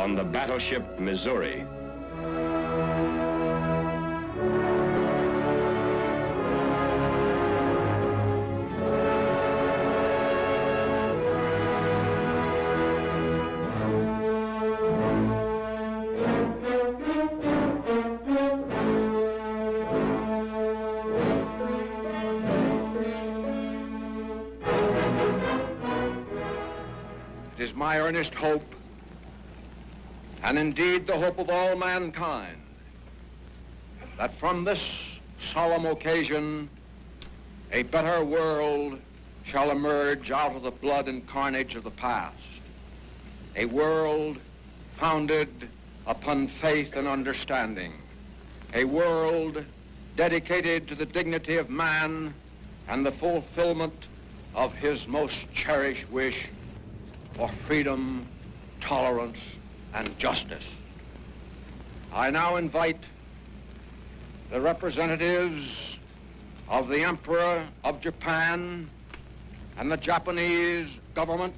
on the battleship Missouri. It is my earnest hope, and indeed the hope of all mankind, that from this solemn occasion a better world shall emerge out of the blood and carnage of the past. A world founded upon faith and understanding. A world dedicated to the dignity of man and the fulfillment of his most cherished wish for freedom, tolerance, and justice. I now invite the representatives of the Emperor of Japan and the Japanese government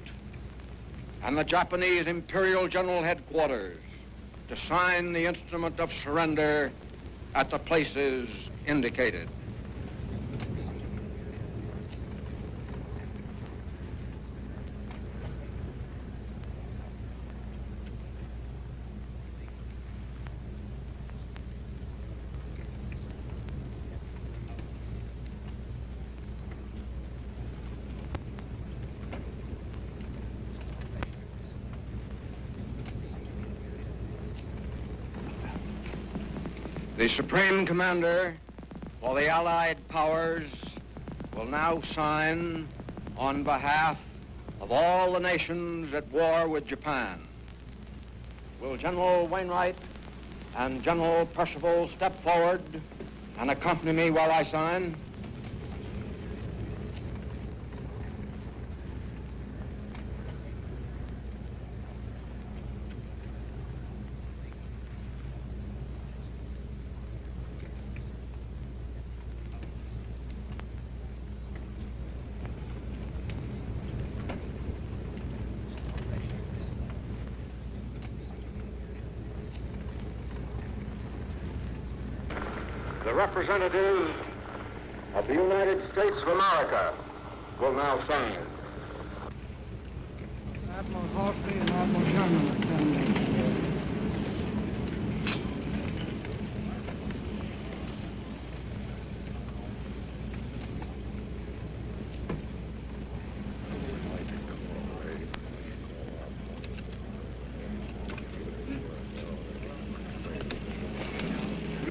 and the Japanese Imperial General Headquarters to sign the instrument of surrender at the places indicated. The Supreme Commander for the Allied Powers will now sign on behalf of all the nations at war with Japan. Will General Wainwright and General Percival step forward and accompany me while I sign? The representatives of the United States of America will now sign. Admiral Halsey and Admiral Sherman are standing.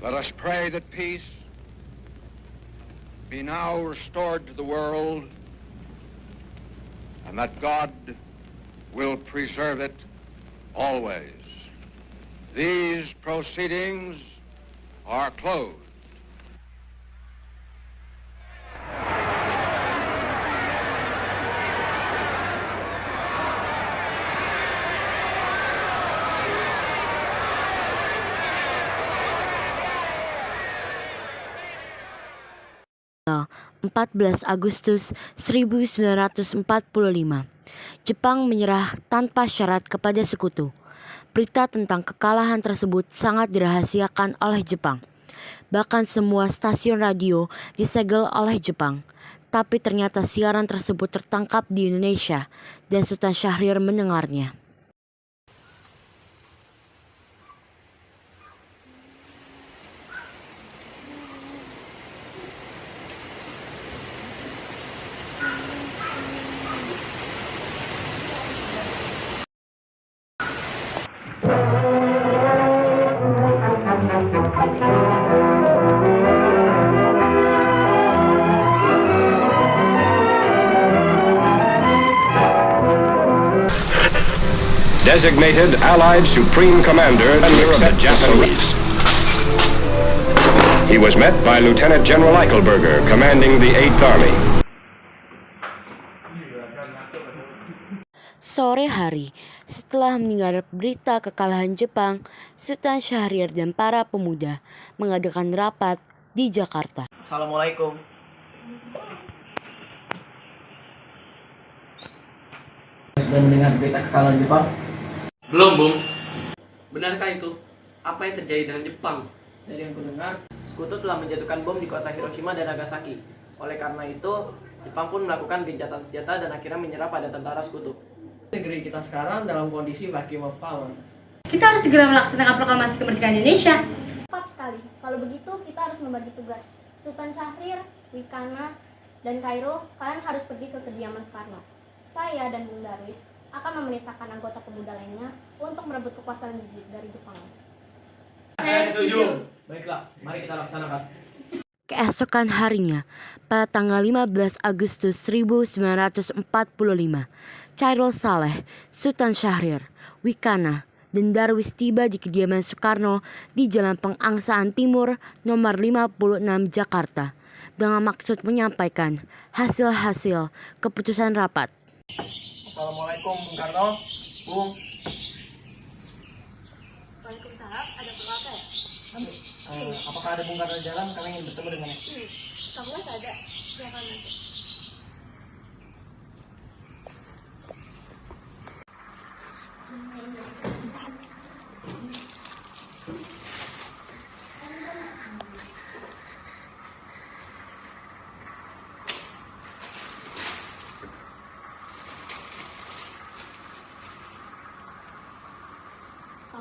Let us pray that peace be now restored to the world and that God will preserve it always. These proceedings are closed. Tanggal 14 Agustus 1945, Jepang menyerah tanpa syarat kepada sekutu. Berita tentang kekalahan tersebut sangat dirahasiakan oleh Jepang. Bahkan semua stasiun radio disegel oleh Jepang. Tapi ternyata siaran tersebut tertangkap di Indonesia dan Sultan Syahrir mendengarnya. Designated Allied Supreme Commander of the Japanese. He was met by Lieutenant General Eichelberger, commanding the 8th Army. Sore hari, setelah mendengar berita kekalahan Jepang, Sultan Syahrir dan para pemuda mengadakan rapat di Jakarta. Assalamualaikum. Sudah mendengar berita kekalahan Jepang? Belum, Bung. Benarkah itu? Apa yang terjadi dengan Jepang? Dari yang kudengar, Sekutu telah menjatuhkan bom di kota Hiroshima dan Nagasaki. Oleh karena itu, Jepang pun melakukan gencatan senjata dan akhirnya menyerah pada tentara Sekutu. Negeri kita sekarang dalam kondisi vacuum of power. Kita harus segera melaksanakan proklamasi kemerdekaan Indonesia. Tepat sekali. Kalau begitu, kita harus membagi tugas. Sultan Syahrir, Wikana, dan Kairo, kalian harus pergi ke kediaman Soekarno. Saya dan Bung Darwis akan memerintahkan anggota pemuda lainnya untuk merebut kekuasaan dari Jepang. Saya setuju. Baiklah, mari kita laksanakan. Keesokan harinya, pada tanggal 15 Agustus 1945, Chairul Saleh, Sultan Syahrir, Wikana, dan Darwis tiba di kediaman Soekarno di Jalan Pengangsaan Timur nomor 56 Jakarta dengan maksud menyampaikan hasil-hasil keputusan rapat. Assalamualaikum Bung Karno. Bung. Waalaikumsalam, ada perlu apa ya? Apakah ada Bung Karno di dalam? Kalian ingin bertemu dengannya? Kamu ada, silakan masuk.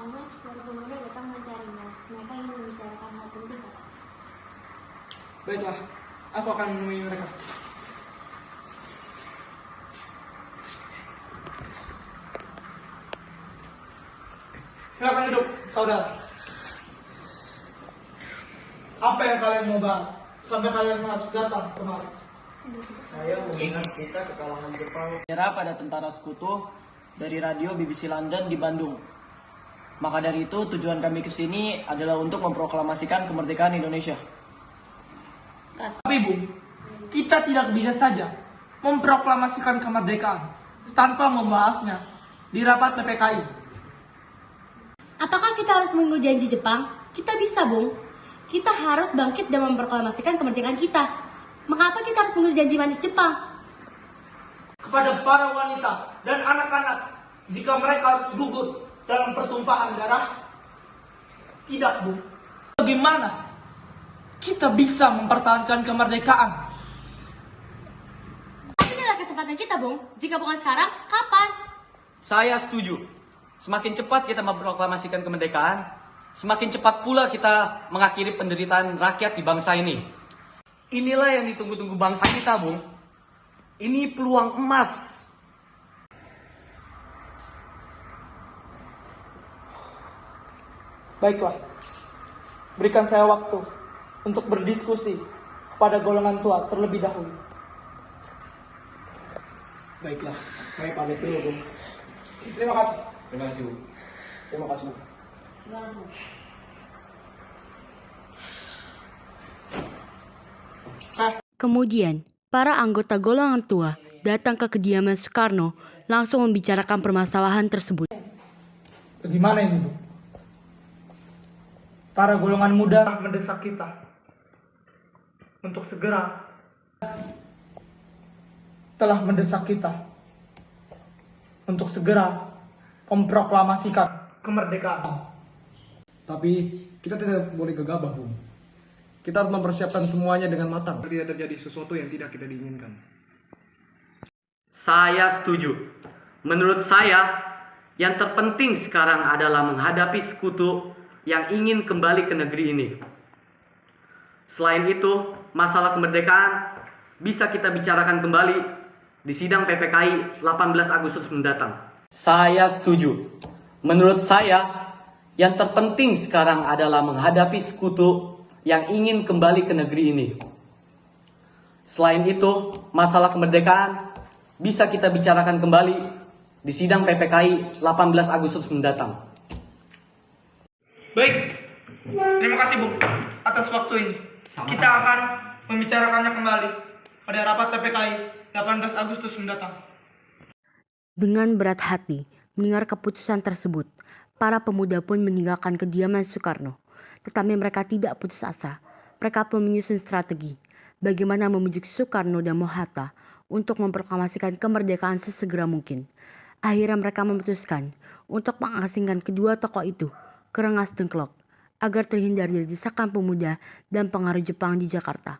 Mas, para pemuda datang mencari Mas. Mereka ingin membicarakan hal penting. Baiklah, aku akan menemui mereka. Silakan duduk, saudara. Apa yang kalian mau bahas? Sampai kalian harus datang kemari. Saya mengingat kita kekalahan Jepang menyerah pada tentara Sekutu dari radio BBC London di Bandung. Maka dari itu tujuan kami ke sini adalah untuk memproklamasikan kemerdekaan Indonesia. Tapi Bung, kita tidak bisa saja memproklamasikan kemerdekaan tanpa membahasnya di rapat PPKI. Apakah kita harus mengikuti janji Jepang? Kita bisa, Bung. Kita harus bangkit dan memproklamasikan kemerdekaan kita. Mengapa kita harus mengikuti janji manis Jepang? Kepada para wanita dan anak-anak, jika mereka harus gugur dalam pertumpahan darah, tidak Bung. Bagaimana kita bisa mempertahankan kemerdekaan? Inilah kesempatan kita, Bung. Jika bukan sekarang, kapan? Saya setuju. Semakin cepat kita memproklamasikan kemerdekaan, semakin cepat pula kita mengakhiri penderitaan rakyat di bangsa ini. Inilah yang ditunggu-tunggu bangsa kita, Bung. Ini peluang emas. Baiklah, berikan saya waktu untuk berdiskusi kepada golongan tua terlebih dahulu. Baiklah, kami pamit dulu, Bung. Terima kasih. Terima kasih, Bung. Terima kasih, Bung. Kemudian, para anggota golongan tua datang ke kediaman Soekarno langsung membicarakan permasalahan tersebut. Bagaimana ini, Bu? Para golongan muda mendesak kita untuk segera memproklamasikan kemerdekaan. Tapi kita tidak boleh gegabah, Bung. Kita harus mempersiapkan semuanya dengan matang. Tidak terjadi sesuatu yang tidak kita diinginkan. Saya setuju. Menurut saya, yang terpenting sekarang adalah menghadapi sekutu yang ingin kembali ke negeri ini. Selain itu, masalah kemerdekaan bisa kita bicarakan kembali di sidang PPKI 18 Agustus mendatang. Saya setuju. Menurut saya, yang terpenting sekarang adalah menghadapi sekutu yang ingin kembali ke negeri ini. Selain itu, masalah kemerdekaan bisa kita bicarakan kembali di sidang PPKI 18 Agustus mendatang. Baik, terima kasih Bung atas waktu ini. Kita akan membicarakannya kembali pada rapat PPKI 18 Agustus mendatang. Dengan berat hati mendengar keputusan tersebut, para pemuda pun meninggalkan kediaman Soekarno. Tetapi mereka tidak putus asa. Mereka pun menyusun strategi bagaimana membujuk Soekarno dan Mohatta untuk memproklamasikan kemerdekaan sesegera mungkin. Akhirnya mereka memutuskan untuk mengasingkan kedua tokoh itu ke Rengas Dengklok agar terhindar dari desakan pemuda dan pengaruh Jepang di Jakarta.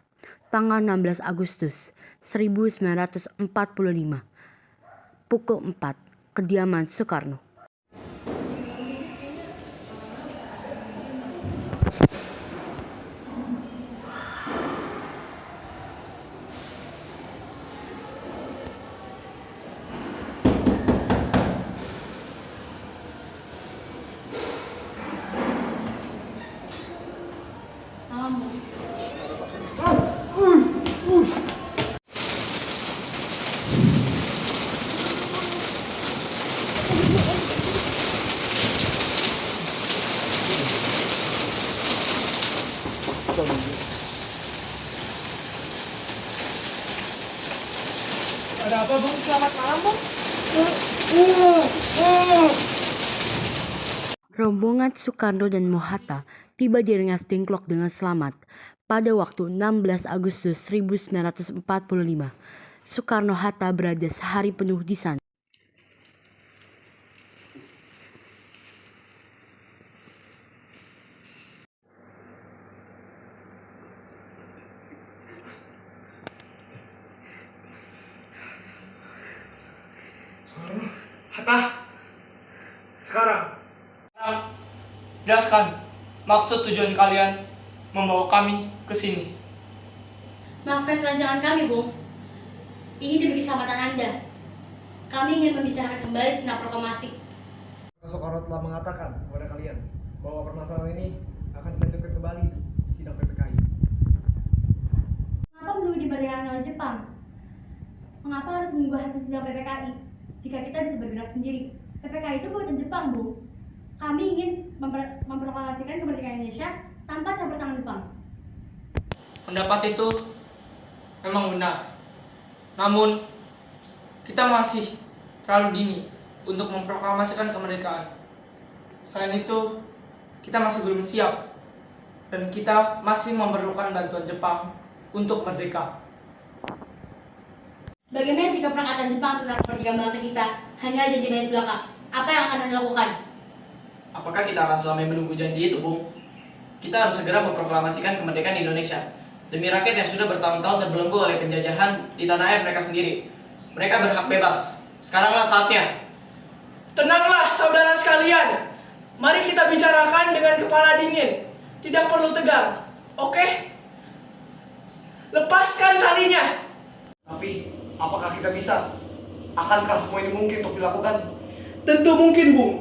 Tanggal 16 Agustus 1945, pukul 4, kediaman Soekarno. Ada apa, Bung? Selamat malam, Bung. Rombongan Soekarno dan Mohatta tiba di Rengas Dengklok dengan selamat pada waktu 16 Agustus 1945. Soekarno-Hatta berada sehari penuh di sana. Hatta, sekarang jelaskan maksud tujuan kalian membawa kami ke sini. Maafkan kelancangan kami, Bung. Ini demi keselamatan Anda. Kami ingin membicarakan kembali segenap proklamasi. Soekarno telah mengatakan kepada kalian bahwa permasalahan ini akan dilanjutkan kembali di sidang PPKI. Mengapa menunggu dimerdekakan oleh Jepang? Mengapa harus menunggu hasil sidang PPKI? Jika kita bisa bergerak sendiri. PPKI itu buatan Jepang, Bung. Kami ingin memproklamasikan kemerdekaan Indonesia tanpa campur tangan Jepang. Pendapat itu memang benar. Namun, kita masih terlalu dini untuk memproklamasikan kemerdekaan. Selain itu, kita masih belum siap. Dan kita masih memerlukan bantuan Jepang untuk merdeka. Bagaimana jika perangkatan Jepang tentang kemerdekaan bangsa kita hanyalah janji manis belaka? Apa yang akan Anda lakukan? Apakah kita akan selama menunggu janji itu, Bung? Kita harus segera memproklamasikan kemerdekaan Indonesia demi rakyat yang sudah bertahun-tahun terbelenggu oleh penjajahan di tanah air mereka sendiri. Mereka berhak bebas. Sekaranglah saatnya. Tenanglah, saudara sekalian. Mari kita bicarakan dengan kepala dingin. Tidak perlu tegang. Oke? Lepaskan talinya. Tapi, apakah kita bisa? Akankah semua ini mungkin untuk dilakukan? Tentu mungkin, Bung.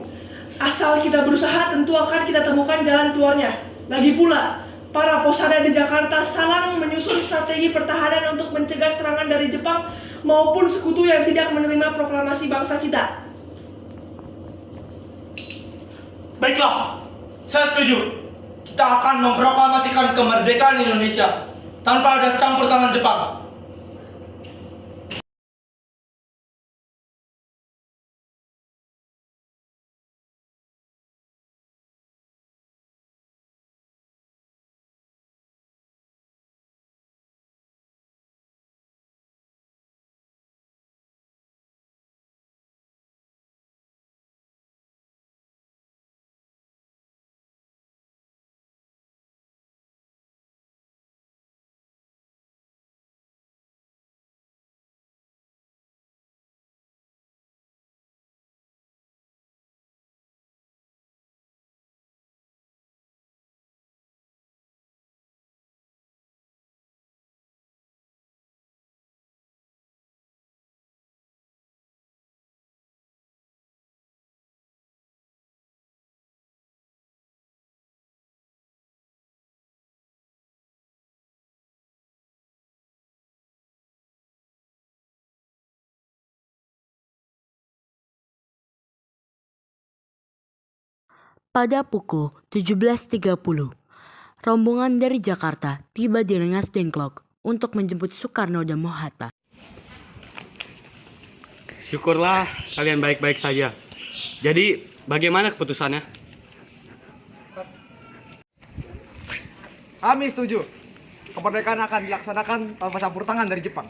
Asal kita berusaha, tentu akan kita temukan jalan keluarnya. Lagi pula, para posada di Jakarta salang menyusun strategi pertahanan untuk mencegah serangan dari Jepang maupun sekutu yang tidak menerima proklamasi bangsa kita. Baiklah, saya setuju. Kita akan memproklamasikan kemerdekaan Indonesia tanpa ada campur tangan Jepang. Pada pukul 17.30, rombongan dari Jakarta tiba di Rengas Dengklok untuk menjemput Soekarno dan Mohatta. Syukurlah kalian baik-baik saja. Jadi, bagaimana keputusannya? Kami setuju. Kemerdekaan akan dilaksanakan tanpa campur tangan dari Jepang.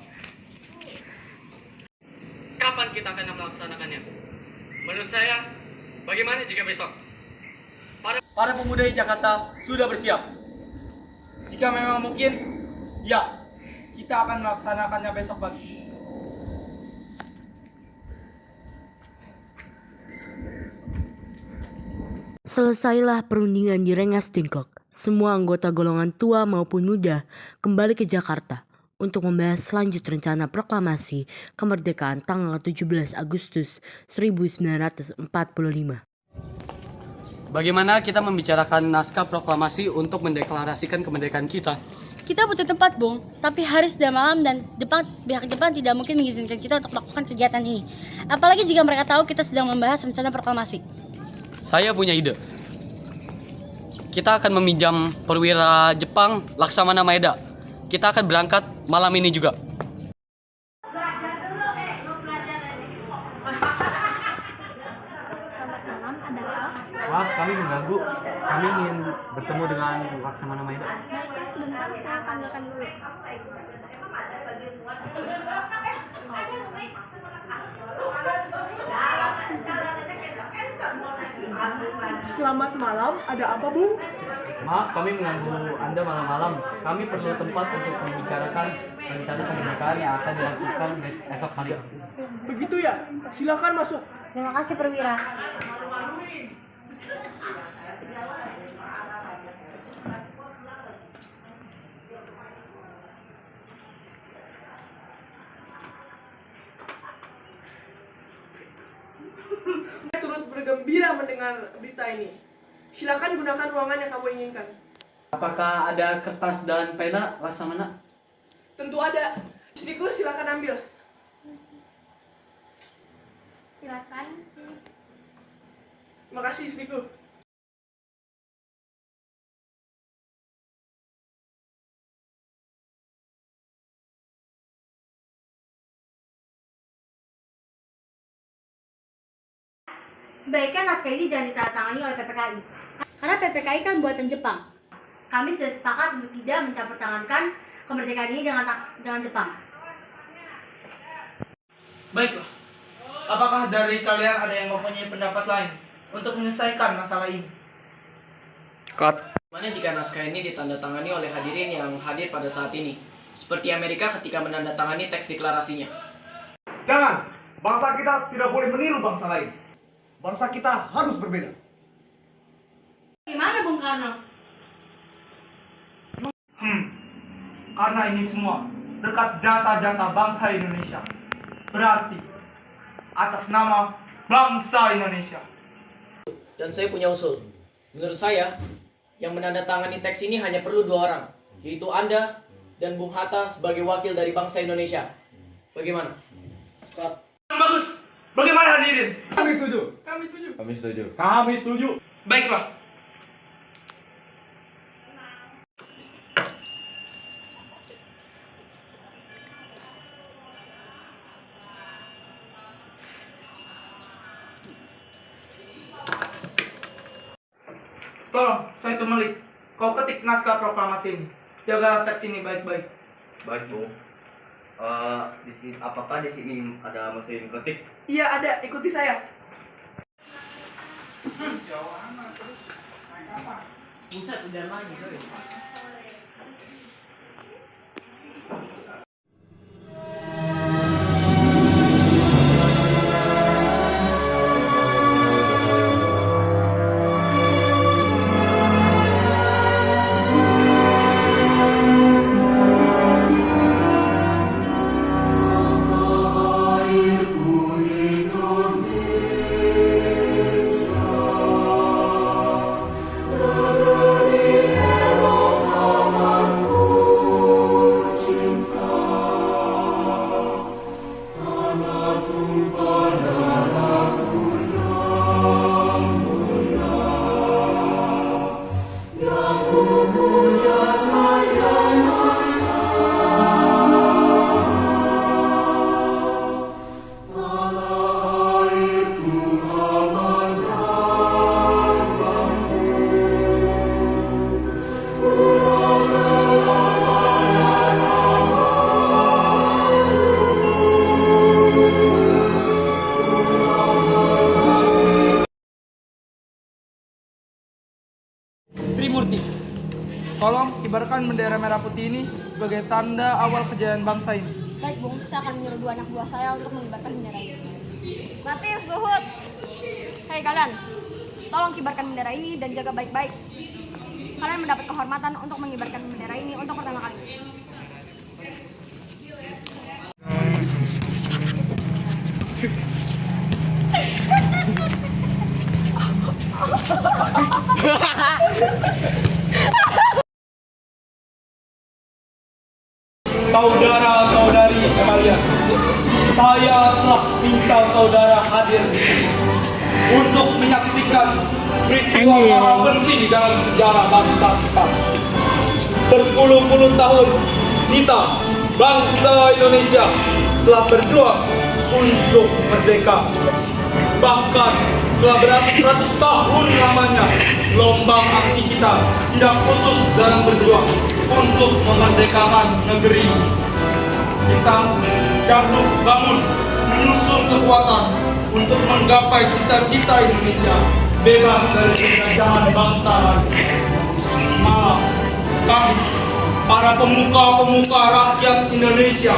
Kapan kita akan melaksanakannya? Menurut saya, bagaimana jika besok? Para pemuda di Jakarta sudah bersiap. Jika memang mungkin, ya, kita akan melaksanakannya besok pagi. Selesailah perundingan di Rengas Dengklok. Semua anggota golongan tua maupun muda kembali ke Jakarta untuk membahas lanjut rencana proklamasi kemerdekaan tanggal 17 Agustus 1945. Bagaimana kita membicarakan naskah proklamasi untuk mendeklarasikan kemerdekaan kita? Kita butuh tempat, Bung. Tapi hari sudah malam dan pihak Jepang tidak mungkin mengizinkan kita untuk melakukan kegiatan ini. Apalagi jika mereka tahu kita sedang membahas rencana proklamasi. Saya punya ide. Kita akan meminjam perwira Jepang Laksamana Maeda. Kita akan berangkat malam ini juga. Maaf, kami mengganggu. Kami ingin bertemu dengan Laksamana Maeda. Sebentar, saya panggilkan dulu. Selamat malam, ada apa, Bung? Maaf, kami mengganggu Anda malam-malam. Kami perlu tempat untuk membicarakan rencana kemerdekaan yang akan dilakukan esok hari. Begitu ya? Silakan masuk. Terima kasih, perwira. Saya turut bergembira mendengar berita ini. Silakan gunakan ruangan yang kamu inginkan. Apakah ada kertas dan pena, Laksamana? Tentu ada. Istriku, silakan ambil. Silakan. Terima kasih, istriku. Sebaiknya naskah ini jangan ditandatangani oleh PPKI. Karena PPKI kan buatan Jepang. Kami sudah sepakat untuk tidak mencampur tangankan kemerdekaan ini dengan Jepang. Baiklah. Apakah dari kalian ada yang mempunyai pendapat lain untuk menyelesaikan masalah ini? Mana jika naskah ini ditandatangani oleh hadirin yang hadir pada saat ini, seperti Amerika ketika menandatangani teks deklarasinya? Jangan! Bangsa kita tidak boleh meniru bangsa lain. Bangsa kita harus berbeda. Gimana, Bung Karno? Karena ini semua berkat jasa-jasa bangsa Indonesia. Berarti atas nama bangsa Indonesia. Dan saya punya usul. Menurut saya, yang menandatangani teks ini hanya perlu 2 orang, yaitu Anda dan Bung Hatta sebagai wakil dari bangsa Indonesia. Bagaimana? Bagus. Bagaimana hadirin? Kami setuju. Kami setuju. Kami setuju. Kami setuju. Baiklah. Tolong, saya Malik. Kau ketik naskah proklamasi ini. Jaga teks ini baik-baik. Baik, Bu. Apakah di sini ada mesin ketik? Iya, ada. Ikuti saya. Buset, udah lagi, guys. Indonesia. Trimurti. Tolong kibarkan bendera merah putih ini sebagai tanda awal kejayaan bangsa ini. Baik, Bung. Saya akan menyuruh 2 anak buah saya untuk mengibarkan bendera ini. Matius, Luhut. Hei kalian, tolong kibarkan bendera ini dan jaga baik-baik. Kalian mendapat kehormatan untuk mengibarkan bendera ini untuk pertama kali. Saudara-saudari sekalian, saya telah minta saudara hadir di sini untuk menyaksikan peristiwa paling penting dalam sejarah bangsa kita. Berpuluh-puluh tahun kita, bangsa Indonesia, telah berjuang untuk merdeka. Bahkan telah beratus-ratus tahun lamanya gelombang aksi kita tidak putus dalam berjuang untuk memerdekakan negeri. Kita jatuh bangun menyusun kekuatan untuk menggapai cita-cita Indonesia bebas dari penjajahan bangsa lain. Semalam kami, para pemuka-pemuka rakyat Indonesia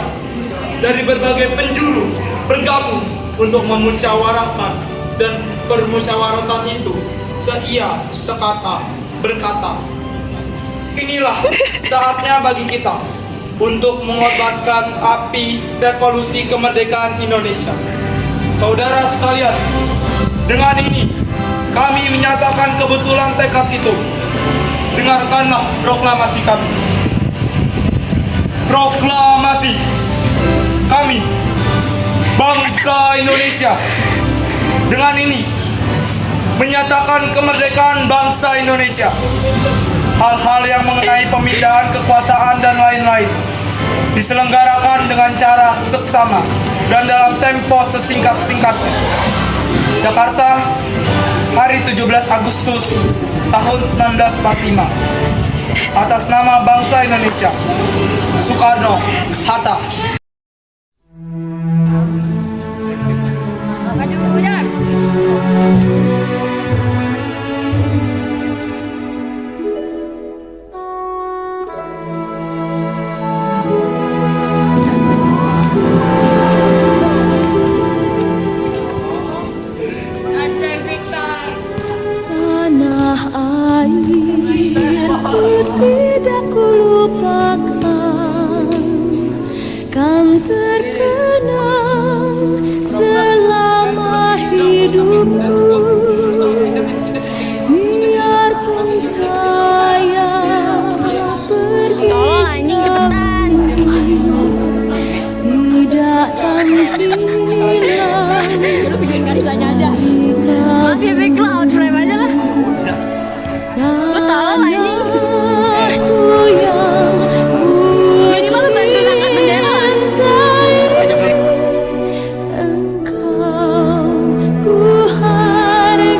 dari berbagai penjuru bergabung untuk memusyawarahkan, dan permusyawaratan itu seia sekata berkata, inilah saatnya bagi kita untuk mengorbankan api revolusi kemerdekaan Indonesia. Saudara sekalian, dengan ini kami menyatakan kebetulan tekad itu. Dengarkanlah proklamasi kami. Proklamasi kami, bangsa Indonesia, dengan ini menyatakan kemerdekaan bangsa Indonesia. Hal-hal yang mengenai pemindahan kekuasaan dan lain-lain diselenggarakan dengan cara seksama dan dalam tempo sesingkat-singkatnya. Jakarta, hari 17 Agustus tahun 1945. Atas nama bangsa Indonesia, Soekarno-Hatta. Maju, jalan. Tanah airku tidak kulupakan, kan terkenang selama hidupku. Biarpun saya pergi jauh, tidak akan hilang. Lu bikin karisanya aja. Maaf ya, cloud frame aja lah. Lu tolong anjing. Ini malah bantu angkat bendera. Engkau ku hargai.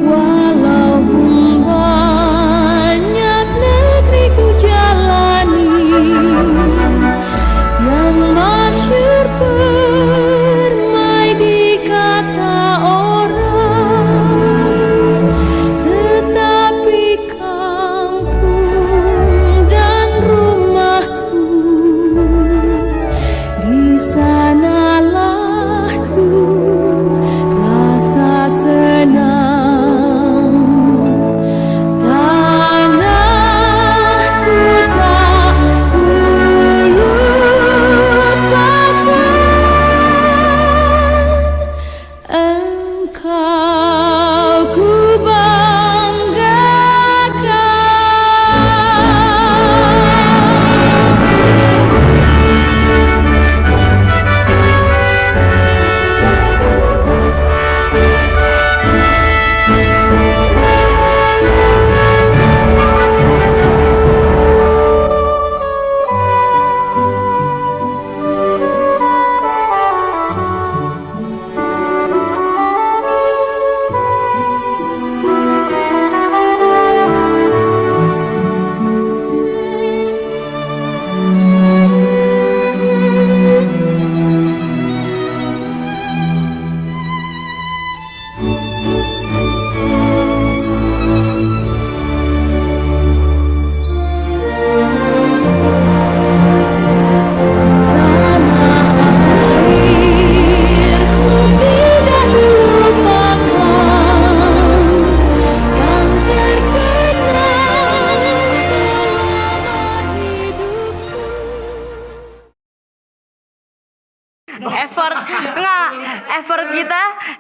Walaupun banyak negeri ku jalani,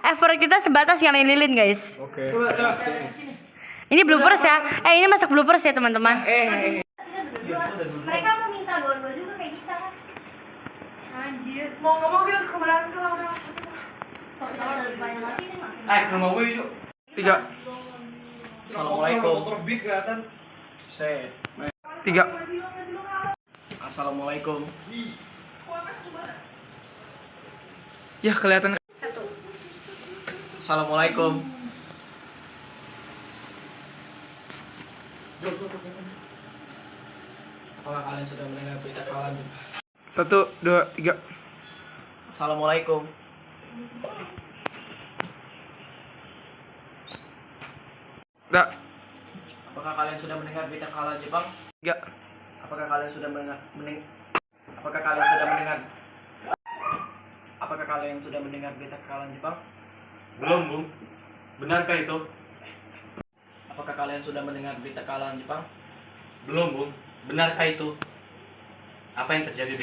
effort kita sebatas nyalain lilin guys. Oke. Ini bloopers ya. Ini masuk bloopers ya teman-teman. Mereka mau minta berdua juga kayak kita kan. Anjir, mau ngomong kita kebenaran tuh udah. Kok kita udah lebih banyak lagi nih, Mak? Ke rumah gue yuk. 3. Assalamualaikum. Motor beat kelihatan. Set. 3. Assalamualaikum. Ya kelihatan. Assalamualaikum. Apakah kalian sudah mendengar berita kalah? 1, 2, 3. Assalamualaikum. Enggak. Apakah kalian sudah mendengar berita kalah Jepang? 3. Apakah kalian sudah Apakah kalian sudah mendengar? Apakah kalian sudah mendengar berita kekalahan Jepang? Belum, Bung. Benarkah itu? Apakah kalian sudah mendengar berita kekalahan Jepang? Belum, Bung. Benarkah itu? Apa yang terjadi?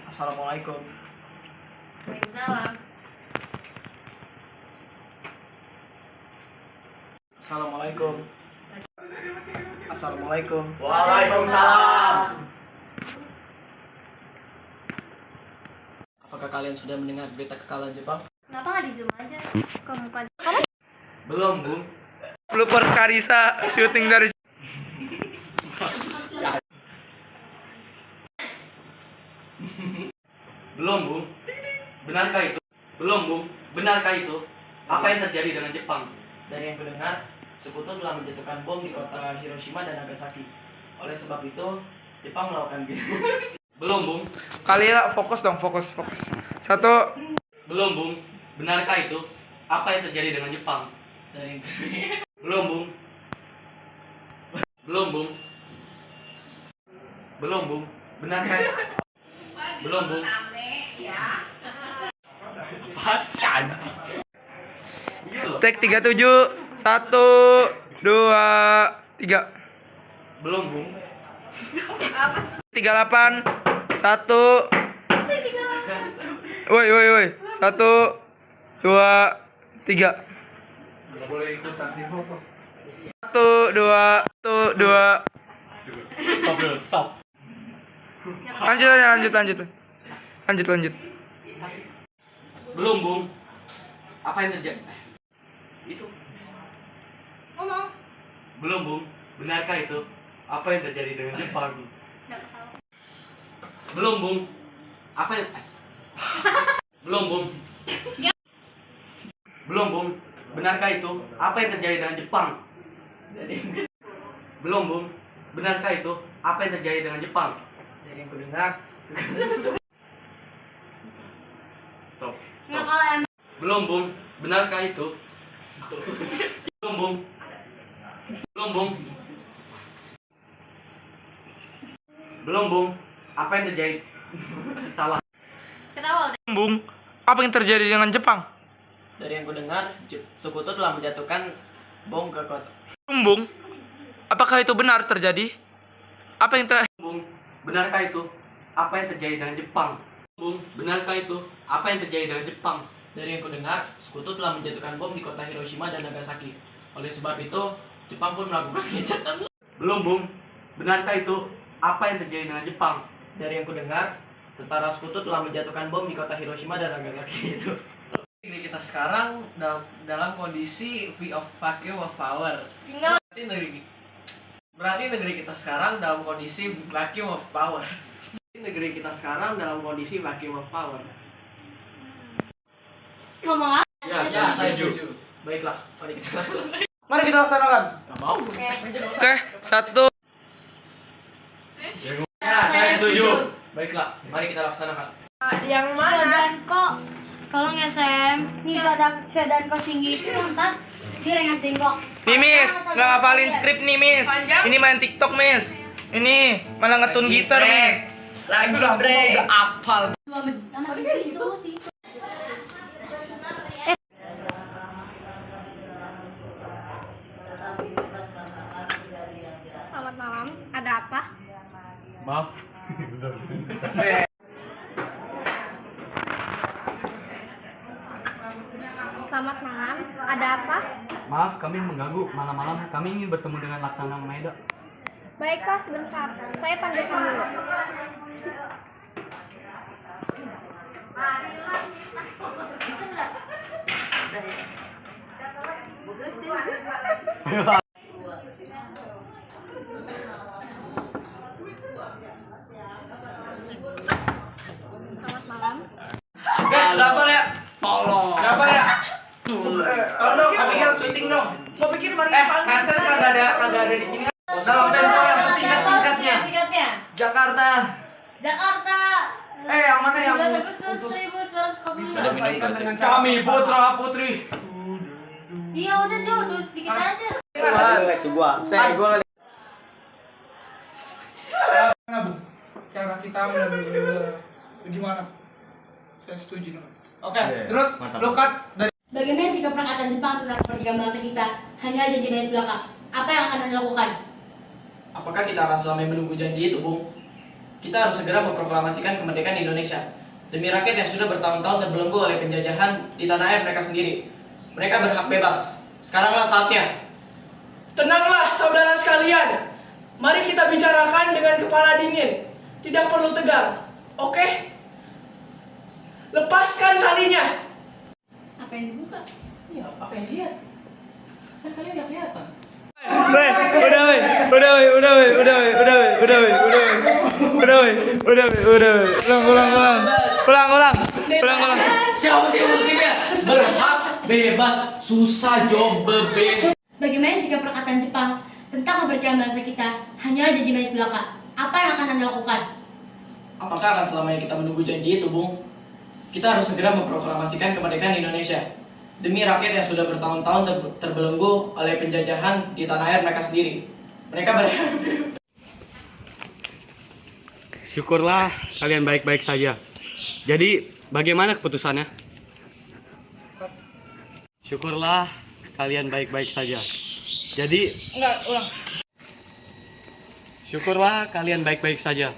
Assalamualaikum. Waalaikumsalam. Assalamualaikum. Assalamualaikum. Waalaikumsalam. Apakah kalian sudah mendengar berita kekalahan Jepang? Kenapa nggak di zoom aja? Kamu pada. Belum, Bung. Bloopers Karisa syuting dari Belum, Bung. Benarkah itu? Belum, Bung. Benarkah itu? Apa yang terjadi dengan Jepang? Dari yang kudengar, sekutu telah menjatuhkan bom di kota Hiroshima dan Nagasaki. Oleh sebab itu, Jepang melakukan gitu. Belum, Bung. kali ya, fokus dong, fokus. 1. Belum, Bung. Benarkah itu? Apa yang terjadi dengan Jepang? Dari Belum, Bung. Belum, Bung. Belum, Bung. Benarkah itu? Belum, Bung. Take 37. 1, 2, 3. Belum, Bung. 38. 1. Woi. 1, 2, 3. Nggak boleh ikutan di foto. 1, 2. Stop. Lanjut. Belum, Bung. Apa yang terjadi? Itu. Ngomong. Belum, Bung. Benarkah itu? Apa yang terjadi dengan Jepang? Nggak ketawa. Belum, Bung. Apa yang... Belum, Bung. Belum, Bung. Benarkah itu? Apa yang terjadi dengan Jepang? Belum, Bung. Benarkah itu? Apa yang terjadi dengan Jepang? Dari yang kudengar, Stop. Nggak kalau yang Belum, Bung. Benarkah itu? Belum, Bung. Belum, Bung. Belum, Bung. Apa yang terjadi? Salah. ketawa udah. Bung, apa yang terjadi dengan Jepang? dari yang kudengar, sekutu telah menjatuhkan bom ke kota. Bung, apakah itu benar terjadi? Apa yang Bung, benarkah itu? Apa yang terjadi dengan Jepang? Bung, benarkah itu? Apa yang terjadi dengan Jepang? Dari yang kudengar, sekutu telah menjatuhkan bom di kota Hiroshima dan Nagasaki. Oleh sebab itu, Jepang pun melakukan gencatan. Belum, Bung. Benarkah itu? Apa yang terjadi dengan Jepang? Dari yang kudengar, tentara sekutu telah menjatuhkan bom di kota Hiroshima dan Nagasaki itu. Negeri kita sekarang dalam kondisi vacuum of power. Tinggal. Berarti negeri kita sekarang dalam kondisi vacuum of power. Negeri kita sekarang dalam kondisi vacuum of power. Ngomong apa? Ya, saya setuju. Baiklah, Mari kita laksanakan. Gak mau. Oke, 1. Ya, saya setuju. Baiklah, mari kita laksanakan. Yang mana? Sodanko. Tolong ya, Sam. Nih Sodanko tinggi itu yang tas di rengas jengkok. Nih, Miss, nggak ngafalin skrip nih, Miss. Ini main TikTok, Miss. Ini malah ngetun gitar, Miss. Lagi break. Udah apal. Sama si itu. Selamat malam. Ada apa? Maaf. Ada apa? Maaf, kami mengganggu malam-malam. Kami ingin bertemu dengan Laksana Maeda. Baiklah, sebentar. Saya panggilkan dulu. Selamat malam. Guys, ada apa ya? Tolong. Ada apa ya? Tolong, kami yang syuting dong. Lo pikir mari Hansen kagak ada di sini. Dalam tempo yang singkat-singkatnya. Singkatnya. Jakarta. Jakarta. Yang mana yang 17 Agustus 1945. kami putra putri. Iya udah jauh tuh sedikit aja. Cara kita gimana? Saya setuju dengan itu. Oke, terus lokat dari Bagaimana jika perangkatan Jepang tentang kemerdekaan bangsa kita hanya janji manis belaka? Apa yang akan Anda lakukan? Apakah kita akan selama menunggu janji itu, Bung? Kita harus segera memproklamasikan kemerdekaan Indonesia demi rakyat yang sudah bertahun-tahun terbelenggu oleh penjajahan di tanah air mereka sendiri. Mereka berhak bebas. Sekaranglah saatnya. Tenanglah saudara sekalian. Mari kita bicarakan dengan kepala dingin. Tidak perlu tegang. Oke? Lepaskan talinya. Apa yang dibuka? Iya, apa yang dilihat? Kan kalian nggak kelihatan. Ulang. Siapa sih yang mulutnya? Berhak bebas, susah job bebek. Bagaimana jika perkataan Jepang tentang kemerdekaan bangsa kita hanyalah janji manis belaka? Apa yang akan Anda lakukan? Apakah akan selamanya kita menunggu janji itu, Bung? Kita harus segera memproklamasikan kemerdekaan Indonesia demi rakyat yang sudah bertahun-tahun terbelenggu oleh penjajahan di tanah air mereka sendiri. Mereka Syukurlah kalian baik-baik saja. Jadi, bagaimana keputusannya? Syukurlah kalian baik-baik saja. Jadi, syukurlah kalian baik-baik saja.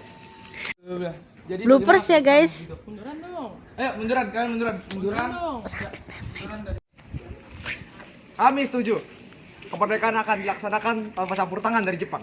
Bloopers ya guys. munduran dong. Ayo munduran, kalian munduran. Munduran dong. Kami setuju. Kemerdekaan akan dilaksanakan tanpa campur tangan dari Jepang.